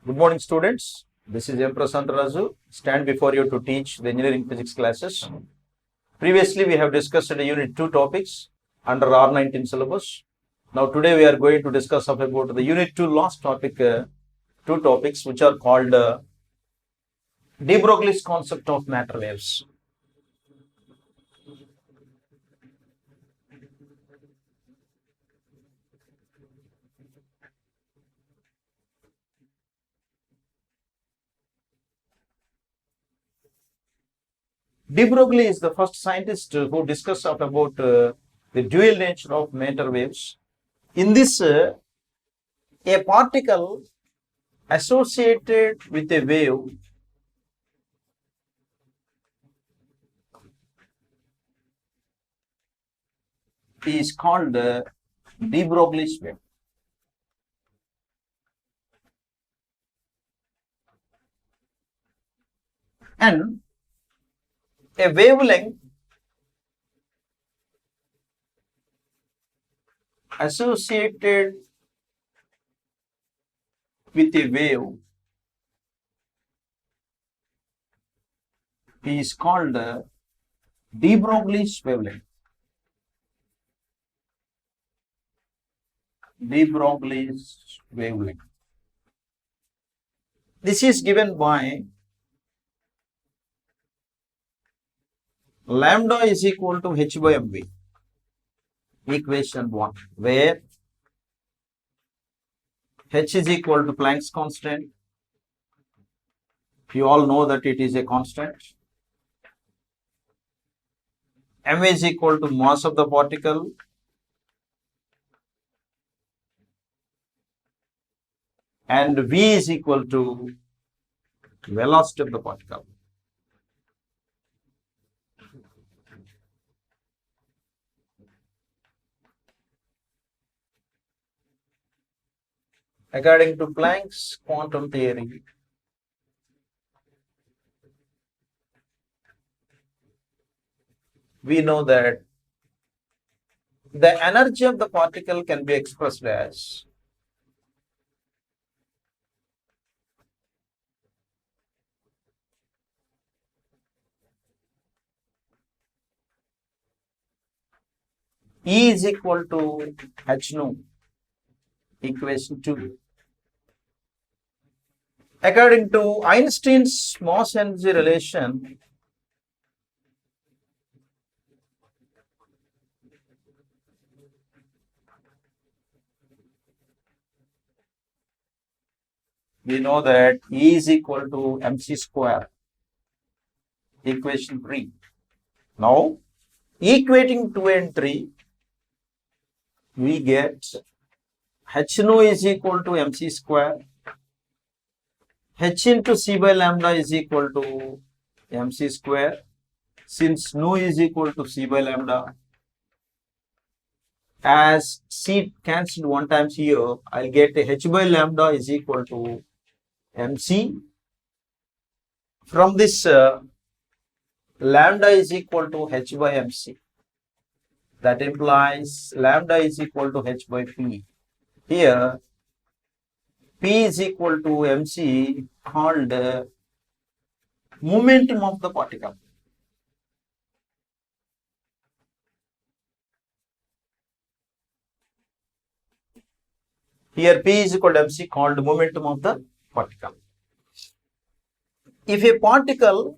Good morning, students. This is M. Prasantarazu. Stand before you to teach the engineering physics classes. Previously, we have discussed the unit 2 topics under R19 syllabus. Now, today we are going to discuss about the unit 2 last topic, two topics which are called de Broglie's concept of matter waves. De Broglie is the first scientist who discussed about the dual nature of matter waves. In this, a particle associated with a wave is called de Broglie's wave. And a wavelength associated with a wave is called de Broglie's wavelength. De Broglie's wavelength. This is given by lambda is equal to h by mv, equation 1, where h is equal to Planck's constant. You all know that it is a constant. M is equal to mass of the particle, and v is equal to velocity of the particle. According to Planck's quantum theory, we know that the energy of the particle can be expressed as E is equal to h nu, equation 2. According to Einstein's mass energy relation, we know that E is equal to mc square, equation 3. Now, equating 2 and 3, we get h nu is equal to mc square, h into c by lambda is equal to mc square. Since nu is equal to c by lambda, as c cancelled one times here, I'll get a h by lambda is equal to mc. From this, lambda is equal to h by mc. That implies lambda is equal to h by p. Here, p is equal to mc, called momentum of the particle. Here, p is equal to mc, called momentum of the particle. If a particle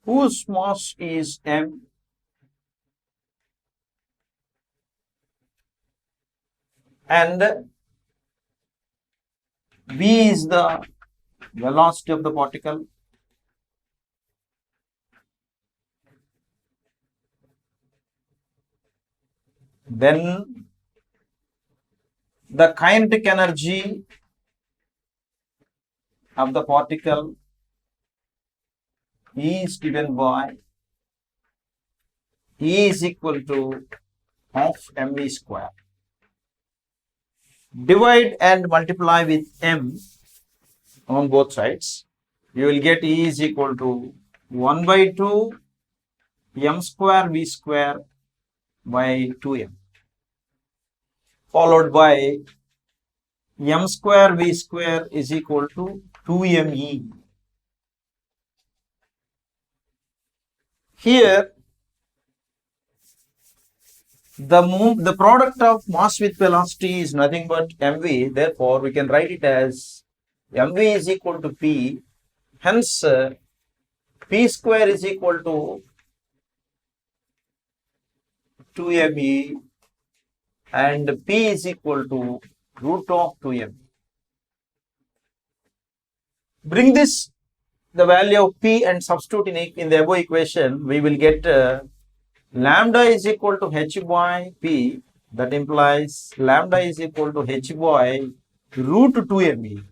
whose mass is m and v is the velocity of the particle, then the kinetic energy of the particle is given by E is equal to half mv square. Divide and multiply with m on both sides. You will get E is equal to 1 by 2 m square v square by 2m, followed by m square v square is equal to 2me. Here, the product of mass with velocity is nothing but mv. Therefore, we can write it as mv is equal to p. Hence, p square is equal to 2me and p is equal to root of 2m. Bring this, the value of p, and substitute in the above equation, we will get lambda is equal to h by p. That implies lambda is equal to h by root 2me.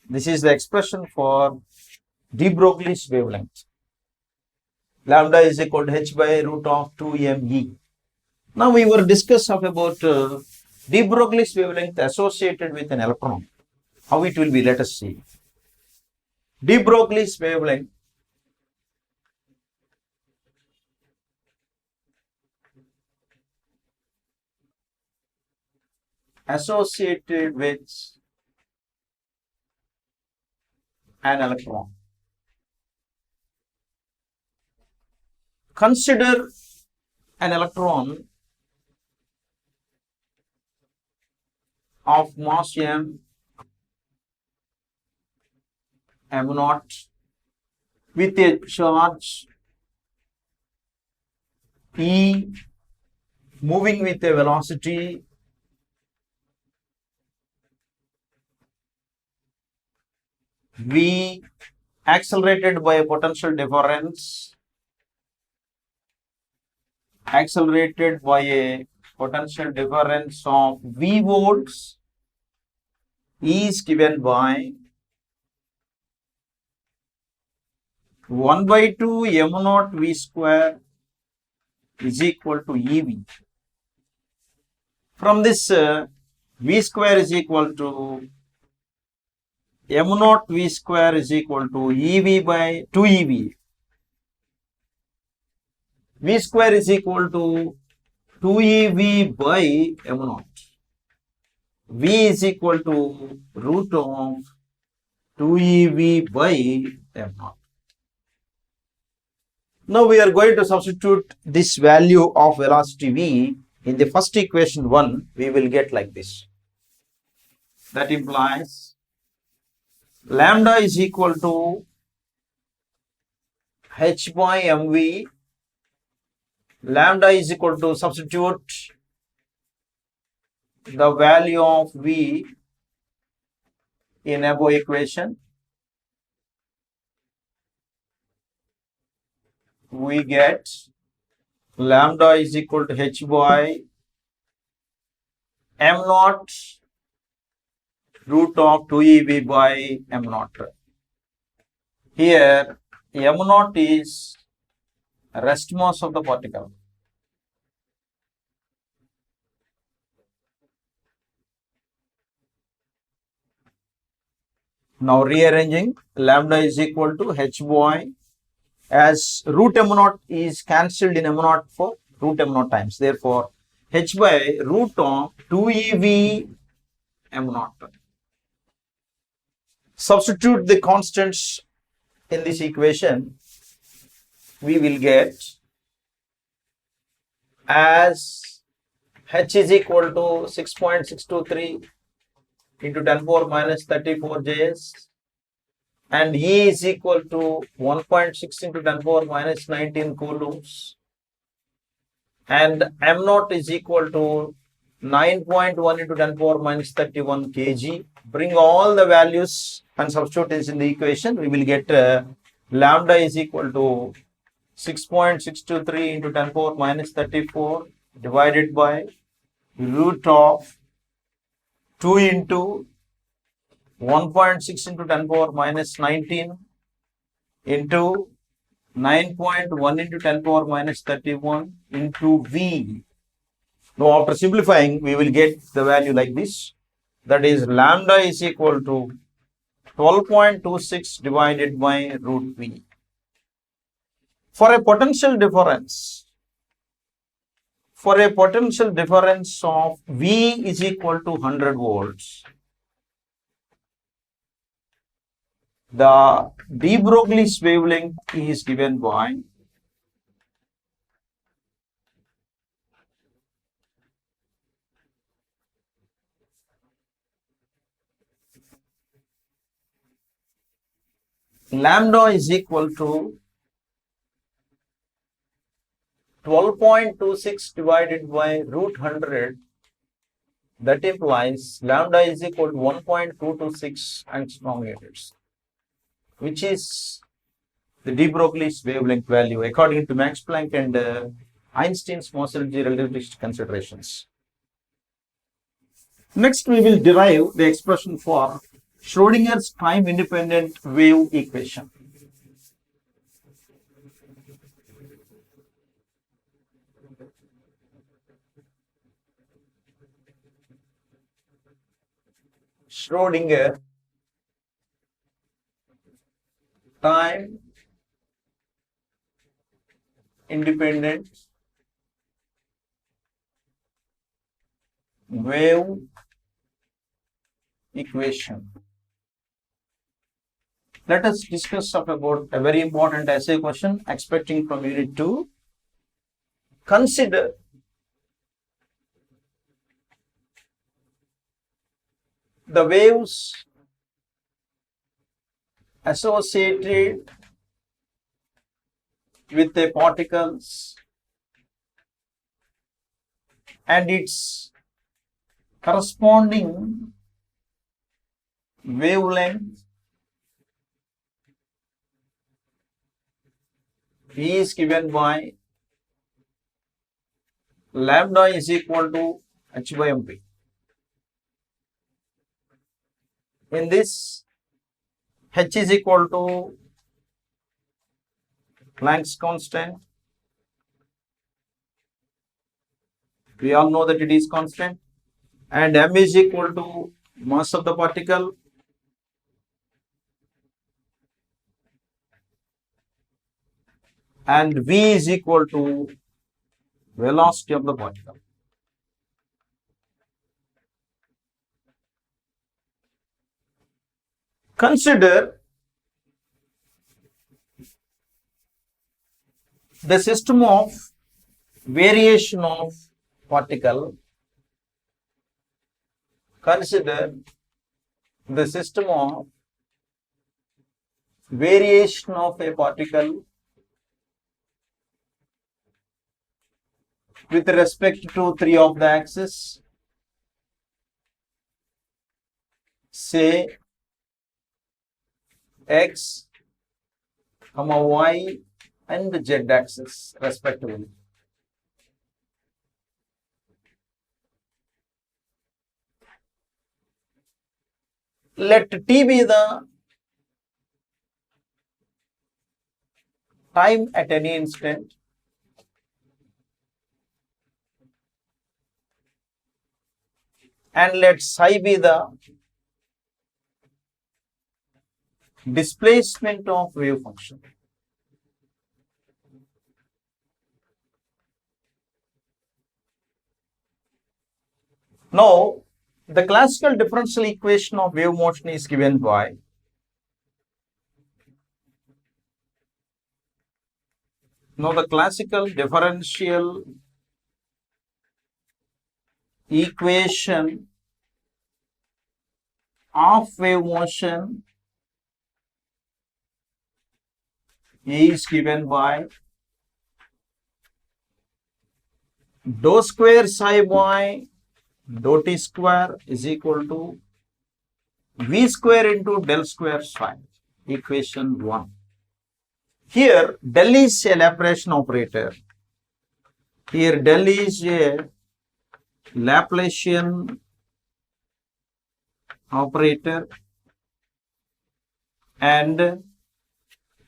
This is the expression for de Broglie's wavelength. Lambda is equal to h by root of 2me. Now we were discussing about de Broglie's wavelength associated with an electron. How it will be, let us see. De Broglie's wavelength associated with an electron. Consider an electron of mass m, m0, with a charge E, moving with a velocity v, accelerated by a potential difference of v volts, is given by 1 by 2 m0 v square is equal to EV. From this, v square is equal to m0 v square is equal to EV by 2EV. V square is equal to 2EV by m0. V is equal to root of 2EV by m0. Now we are going to substitute this value of velocity v in the first equation 1. We will get like this. That implies lambda is equal to h by mv. Lambda is equal to, substitute the value of v in above equation. We get lambda is equal to h by m0 root of 2EV by m0. Here m0 is rest mass of the particle. Now rearranging, lambda is equal to h by, as root m0 is cancelled in m0 for root m0 times. Therefore, h by root of 2EV m0. Substitute the constants in this equation. We will get as h is equal to 6.623 into 10 power minus 34 Js, and E is equal to 1.6 into 10 power minus 19 coulombs, and m0 is equal to 9.1 into 10 power minus 31 kg. Bring all the values and substitute this in the equation. We will get lambda is equal to 6.623 into 10 power minus 34 divided by root of 2 into 1.6 into 10 power minus 19 into 9.1 into 10 power minus 31 into V. Now after simplifying, we will get the value like this. That is lambda is equal to 12.26 divided by root V. For a potential difference for a potential difference of V is equal to 100 volts, the de Broglie's wavelength is given by lambda is equal to 12.26 divided by root 100. That implies lambda is equal to 1.226 angstrom units, which is the de Broglie's wavelength value according to Max Planck and Einstein's Mossel-G relativistic considerations. Next, we will derive the expression for Schrodinger's time-independent wave equation. Schrodinger time independent wave equation. Let us discuss about a very important essay question expecting from unit 2. Consider the waves associated with the particles and its corresponding wavelength is given by lambda is equal to h by mp. In this, h is equal to Planck's constant. We all know that it is constant, and m is equal to mass of the particle and v is equal to velocity of the particle. Consider the system of variation of particle. Consider the system of variation of a particle with respect to three of the axes, say x, y and the z axis respectively. Let t be the time at any instant and let psi be the displacement of wave function. Now, the classical differential equation of wave motion is given by the classical differential equation of wave motion is given by dou square psi by dou t square is equal to v square into del square psi, equation 1. Here del is a Laplacian operator. Here del is a Laplacian operator and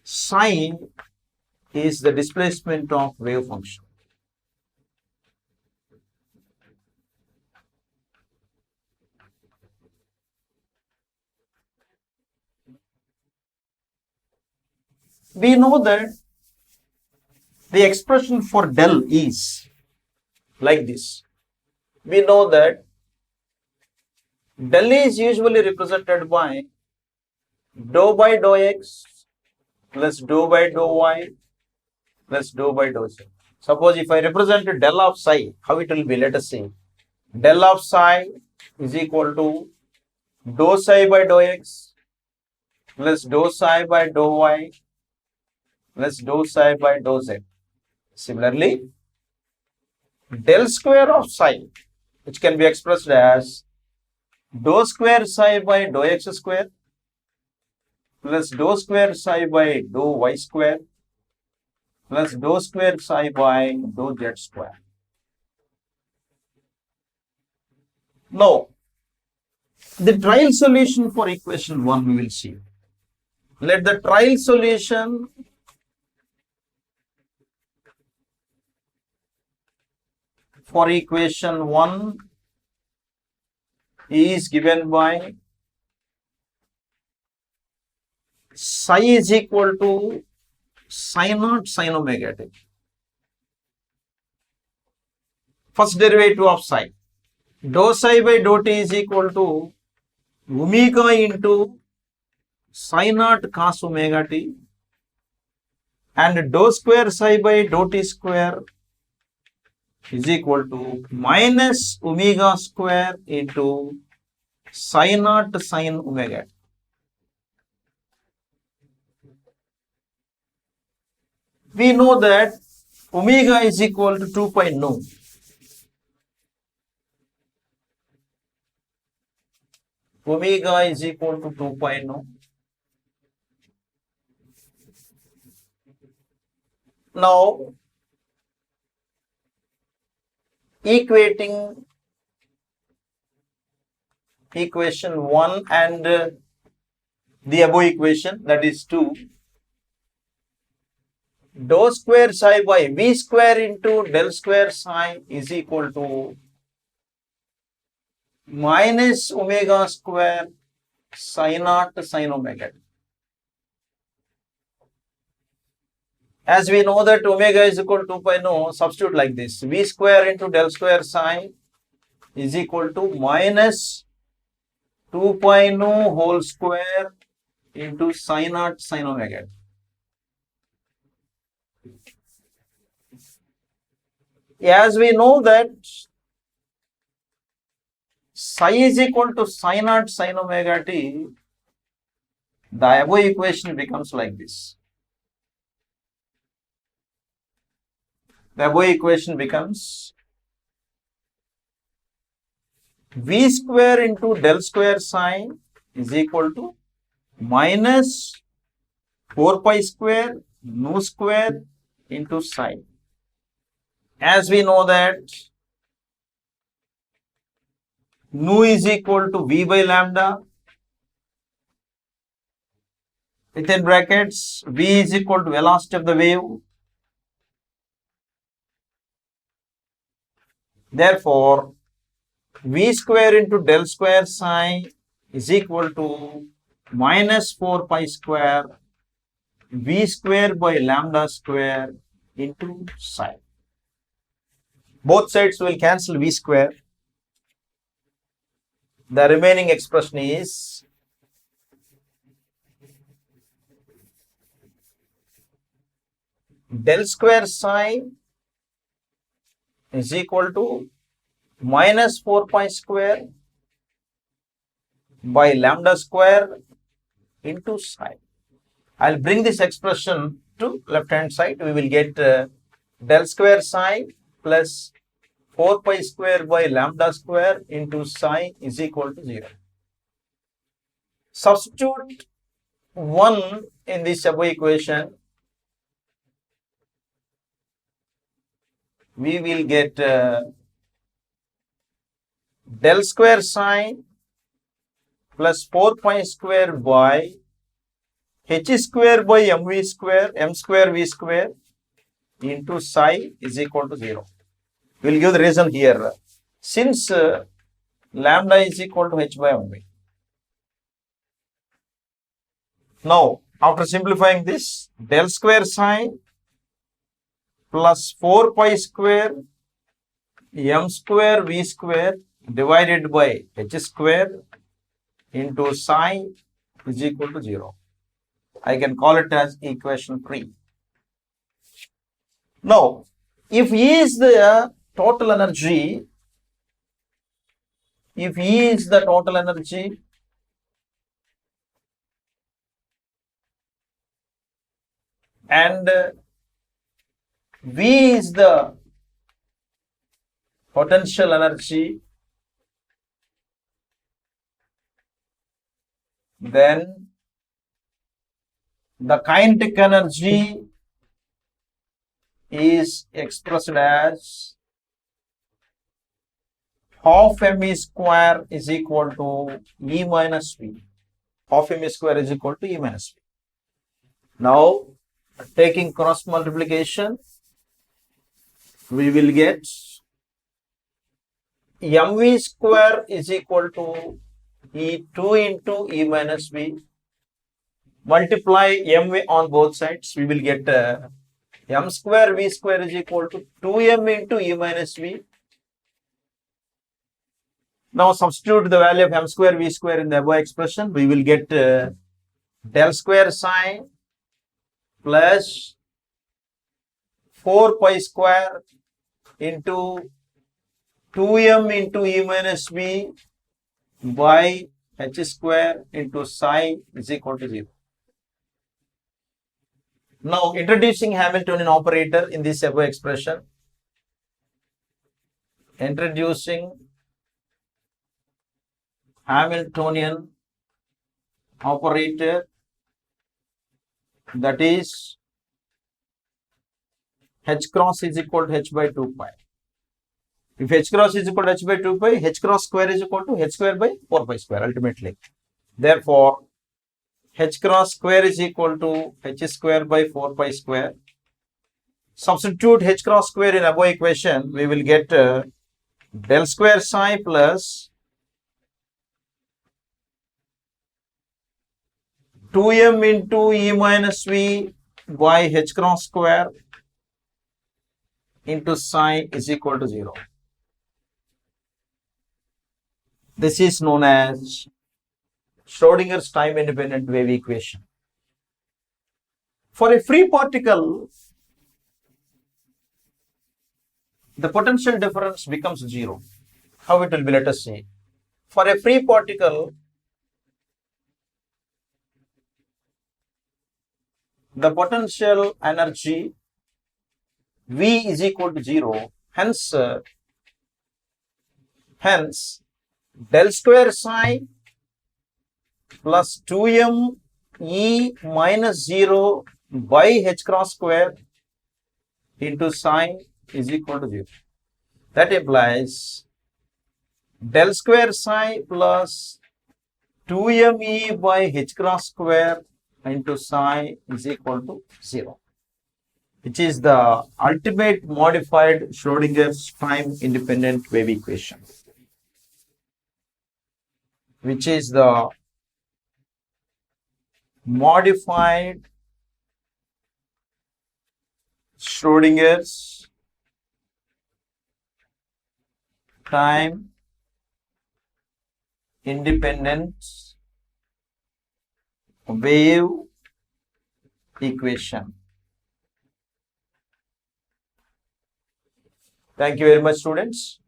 psi is the displacement of wave function. We know that the expression for del is like this. We know that del is usually represented by dou by dou x plus dou by dou y plus dou by dou z. Suppose if I represent del of psi, how it will be? Let us see. Del of psi is equal to dou psi by dou x plus dou psi by dou y plus dou psi by dou z. Similarly, del square of psi, which can be expressed as dou square psi by dou x square plus dou square psi by dou y square plus dou square psi by dou z square. Now, the trial solution for equation 1 we will see. Let the trial solution for equation 1 is given by psi is equal to psi naught sin omega t. First derivative of psi. Dou psi by dou t is equal to omega into psi naught cos omega t, and dou square psi by dou t square is equal to minus omega square into psi naught sin omega t. We know that omega is equal to 2 pi nu. Omega is equal to 2 pi nu. Now, equating equation 1 and the above equation, that is 2, dou square psi by v square into del square psi is equal to minus omega square psi naught sin omega t. As we know that omega is equal to 2 pi nu, substitute like this. V square into del square psi is equal to minus 2 pi nu whole square into psi naught sin omega t. As we know that psi is equal to psi naught sin omega t, the above equation becomes like this. The above equation becomes v square into del square psi is equal to minus 4 pi square nu square into psi. As we know that nu is equal to v by lambda, within brackets v is equal to velocity of the wave. Therefore, v square into del square psi is equal to minus 4 pi square v square by lambda square into psi. Both sides will cancel v square. The remaining expression is del square psi is equal to minus 4 pi square by lambda square into psi. I'll bring this expression to left hand side. We will get del square psi plus 4 pi square by lambda square into psi is equal to 0. Substitute 1 in this above equation. We will get del square psi plus 4 pi square by h square by m square v square into psi is equal to 0. We will give the reason here. Since lambda is equal to h by mv. Now, after simplifying this, del square psi plus 4 pi square m square v square divided by h square into psi is equal to 0. I can call it as equation 3. Now, if E is the total energy, and V is the potential energy, then the kinetic energy is expressed as half m square is equal to E minus V. Half m square is equal to E minus V. Now, taking cross multiplication, we will get mv square is equal to E2 into E minus V. Multiply mv on both sides, we will get m square v square is equal to 2m into E minus V. Now substitute the value of m square v square in the above expression. We will get del square psi plus 4 pi square into 2m into E minus V by h square into psi is equal to 0. Now introducing Hamiltonian operator in this above expression. Introducing Hamiltonian operator, that is h cross is equal to h by 2 pi. If h cross is equal to h by 2 pi, h cross square is equal to h square by 4 pi square ultimately. Therefore, h cross square is equal to h square by 4 pi square. Substitute h cross square in above equation, we will get del square psi plus 2m into E minus V by h cross square into psi is equal to 0. This is known as Schrodinger's time independent wave equation. For a free particle, the potential difference becomes 0. How it will be? Let us see. For a free particle, the potential energy V is equal to 0. Hence, del square psi plus 2m E minus 0 by h cross square into psi is equal to 0. That implies del square psi plus 2m E by h cross square into psi is equal to 0, which is the ultimate modified Schrodinger's time independent wave equation, which is the modified Schrodinger's time independent wave equation. Thank you very much, students.